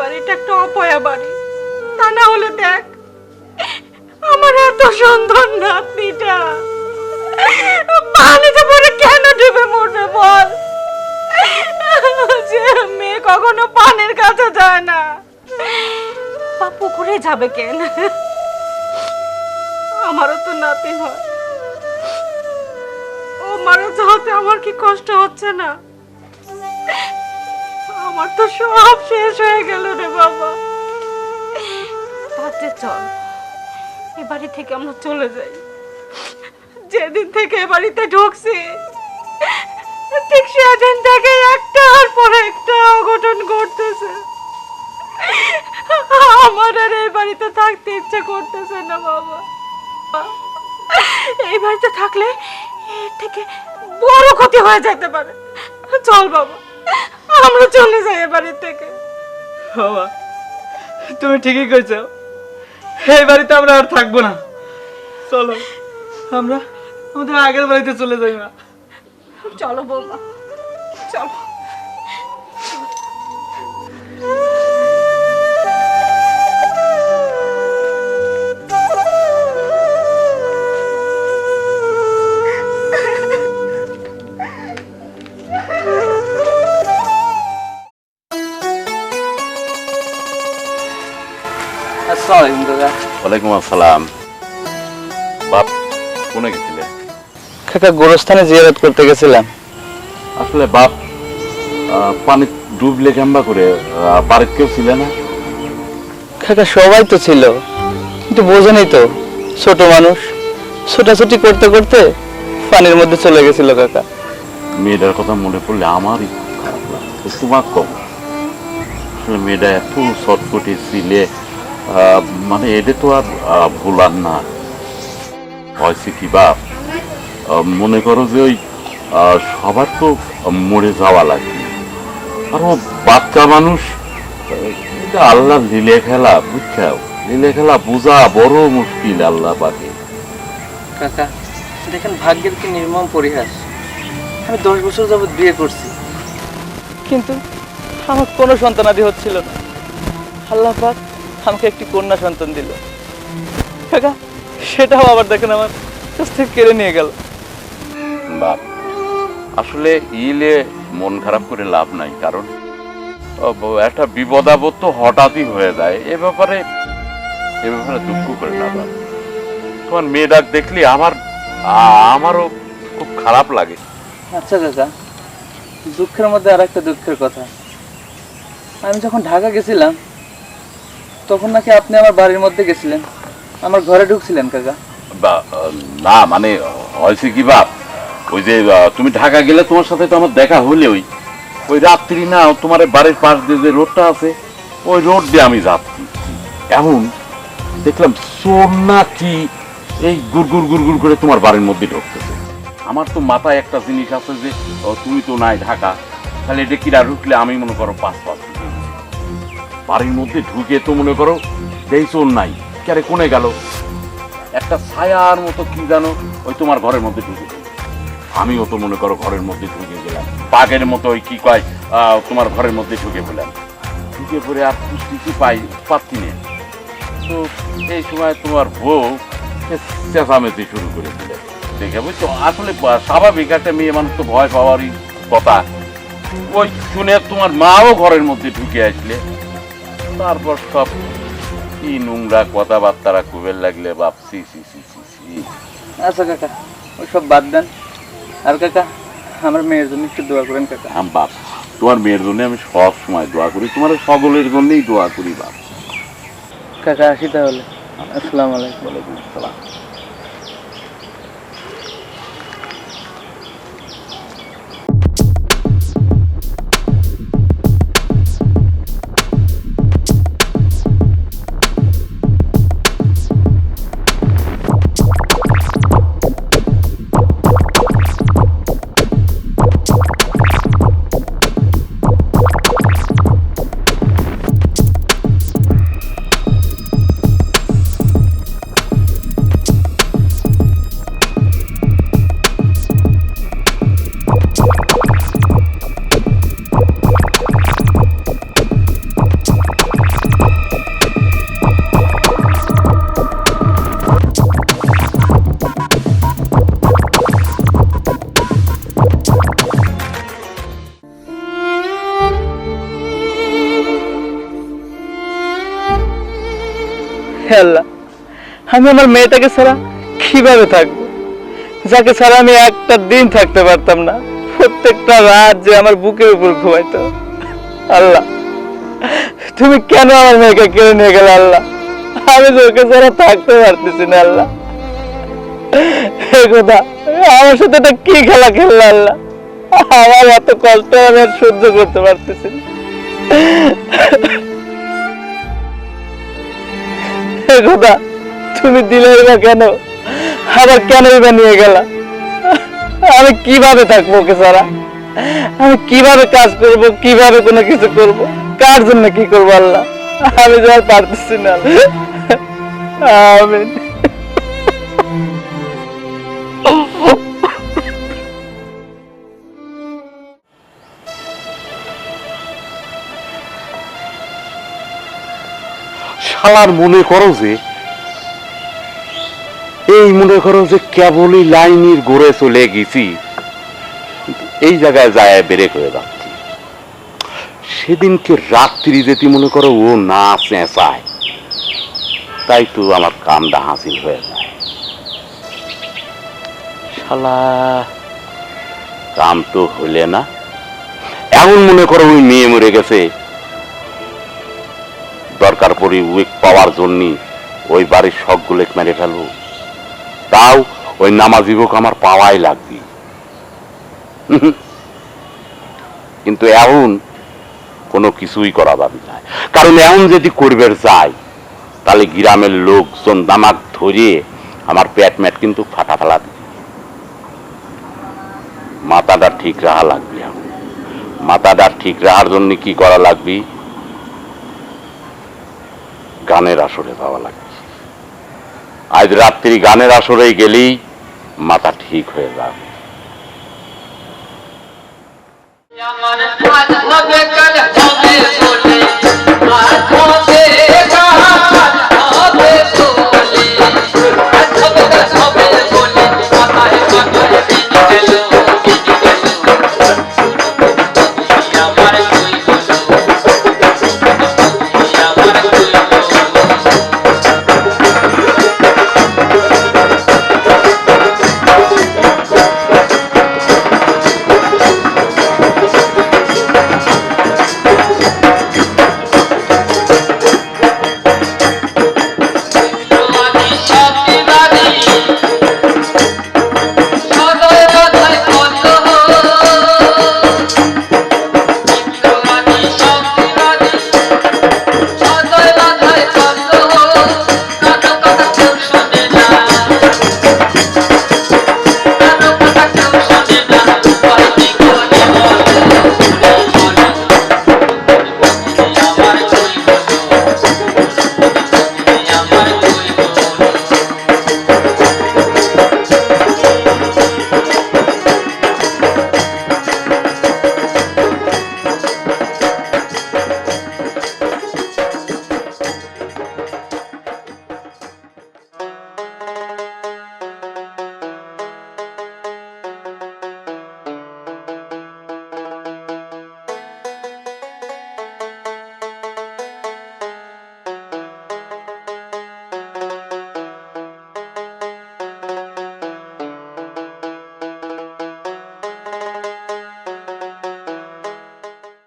বাড়িটা একটা অপয়া বাড়ি, তা না হলে দেখ আমার এত সুন্দর নাতনিটা পানিতে পড়ে কেন ডুবে মরবে বল? যে মেয়ে কখনো পানির কাছে যায় না বা পুকুরে যাবে কেন? আমারও তো নাতি হয়, ও মারা যাওয়াতে আমার কি কষ্ট হচ্ছে না? আমার তো সব শেষ হয়ে গেল রে বাবা। তাতে চল এ বাড়ি থেকে আমরা চলে যাই। যেদিন থেকে এ বাড়িতে ঢুকছি ঠিক সেদিন থেকে একটার পর একটা অঘটন ঘটতেছে। আমার আর এই বাড়িতে থাকতে ইচ্ছে করতেছে না বাবা। এই বাড়িতে থাকলে এর থেকে বড় ক্ষতি হয়ে যেতে পারে। চল বাবা আমরা চলে যাই এ বাড়ি থেকে। বাবা তুমি ঠিকই কইছো, এই বাড়িতে আমরা আর থাকবো না। চলো আমরা আমাদের আগের বাড়িতে চলে যাই। মা চলো বৌমা চলো। ওয়ালাইকুম আসসালাম। বাপ কোনে গেছিলে? কাকা গোরস্থানে জিয়ারত করতে গেছিলাম। আসলে বাপ পানি ডুবলে কেমবা করে বাড়িতে কেউ ছিল না? কাকা সবাই তো ছিল, কিন্তু বোঝেনি তো, ছোট মানুষ ছোটাছুটি করতে করতে পানির মধ্যে চলে গেছিল কাকা। মেয়েটার কথা মনে পড়লে আমারই খুব খারাপ লাগে। তোমার কম আসলে মেয়েটা এত চটপটি ছিলে, মানে এটা তো আর ভুলার না। হয়েছে কি বাপ, মনে করো যে ওই সবার তো মরে যাওয়া লাগে, আর ও বাচ্চা মানুষ, এটা আল্লাহ লীলে খেলা, বুঝছাও? লীলে খেলা বোঝা বড় মুশকিল আল্লাহ পাকে। কাকা দেখেন ভাগ্যের কি নির্মম পরিহাস। আমি 10 বছর যাবত বিয়ে করছি, কিন্তু আমার কোনো সন্তানাদি হচ্ছিল না। আল্লাহ পাক আমাকে একটি কন্যা সন্তান দিল কাকা, সেটাও আবার দেখেন আমার কাছ থেকে কেড়ে নিয়ে গেল। বাপ আসলে ইলে মন খারাপ করে লাভ নাই, কারণ একটা বিপদ আপদ তো হঠাৎই হয়ে যায়। এ ব্যাপারে দুঃখ করে না বাপ। তোমার মেয়ে ডাক দেখলি আমারও খুব খারাপ লাগে। আচ্ছা কাকা, দুঃখের মধ্যে আর একটা দুঃখের কথা। আমি যখন ঢাকা গেছিলাম তখন নাকি আপনি আমার বাড়ির মধ্যে গেছিলেন, আমার ঘরে ঢুকছিলেন কাকা। না মানে হয়েছে কি বাপ, ওই যে তুমি ঢাকা গেলে তোমার সাথে তো আমার দেখা হলে ওই রাত্রি না তোমার বাড়ির পাশ দিয়ে যে রোডটা আছে ওই রোড দিয়ে আমি যাচ্ছি, এমন দেখলাম চোর না কি এই গুড়গুড় গুড়গুড় করে তোমার বাড়ির মধ্যে ঢুকতেছে। আমার তো মাথায় একটা জিনিস আছে যে তুমি তো নাই ঢাকা, তাহলে এটা কিরা ঢুকলে আমি মনে করো পাঁচ বাড়ির মধ্যে ঢুকে তো মনে করো দেই চোর নাই, কেরে কোনে গেল। একটা ছায়ার মতো কি জানো ওই তোমার ঘরের মধ্যে ঢুকে গেল। আমিও তো মনে করো ঘরের মধ্যে ঢুকে গেলাম, বাঘের মতো ওই কি কয় তোমার ঘরের মধ্যে ঢুকে পড়লাম। ঢুকে পড়ে আর পুষ্টি পাচ্ছি না। তো এই সময় তোমার বউ চেঁচামেচি শুরু করে দিলে। দেখে বুঝছো, আসলে স্বাভাবিক একটা মেয়ে মানুষ তো ভয় পাওয়ারই কথা। ওই শুনে তোমার মাও ঘরের মধ্যে ঢুকে আসলে। তারপর সব কি নোংরা কথাবার্তারা খুবের লাগলে ভাবছি। আচ্ছা কাকা, ওই সব বাদ দেন। আর কাকা, আমার মেয়ের জন্য একটু দোয়া করেন কাকা। বাপ, তোমার মেয়ের জন্য আমি সব সময় দোয়া করি, তোমার সকলের জন্যই দোয়া করি বাপ। কাকা আসি তাহলে। আসসালামু আলাইকুম। ওয়ালাইকুম আসসালাম। হে আল্লাহ, আমি আমার মেয়েটাকে ছাড়া কিভাবে থাকবো, যাকে ছাড়া আমি একটা দিন থাকতে পারতাম না। প্রত্যেকটা রাত যে আমার বুকের উপর ঘুমাইতো। আল্লাহ, তুমি কেন আমার মেয়েকে কেড়ে নিয়ে গেলে আল্লাহ? আমি যে ওকে ছাড়া থাকতে পারতেছি না আল্লাহ। হে খোদা, আমার সাথে এটা কি খেলা খেললো আল্লাহ? আমার এত কষ্ট আমি আর সহ্য করতে পারতেছি না। হে খোদা, তুমি দিলে বা কেন, আবার কেনই বা নিয়ে গেলা? আমি কিভাবে থাকবো ওকে ছাড়া? আমি কিভাবে কাজ করব, কিভাবে কোনো কিছু করব, কার জন্য কি করবো আল্লাহ? আমি যে আর পারতেছি না। আমিন। শালার মনে করো যে কেবলই লাইনের ঘুরে চলে গেছি, এই জায়গায় যায় ব্রেক হয়ে যাচ্ছি। সেদিনকে রাত্রি যেতে মনে করো ও না চেঁচায়, তাই তো আমার কামটা হাসিল হয়ে যায়। শালা কাম তো হলে না। এমন মনে করো ওই মেয়ে মরে গেছে, দরকার পড়ে উইক পাওয়ার জন্য ওই বাড়ির সবগুলো মেরে ফেলবো, তাও ওই নামাজি হোক আমার পাওয়াই লাগবে। কিন্তু এখন কোনো কিছুই করা যাবে না, কারণ এখন যদি করবে যায় তাহলে গ্রামের লোকজন দামাক ধরিয়ে আমার পেট ম্যাট কিন্তু ফাটা ফেলা দিবে। মাথাটা ঠিক রাখা লাগবে। মাথাটা ঠিক রাখার জন্য কি করা লাগবে? গানের আসরে যাওয়া লাগবে। আজ রাত্রি গানের আসরে গেলেই মাথা ঠিক হয়ে যাবে।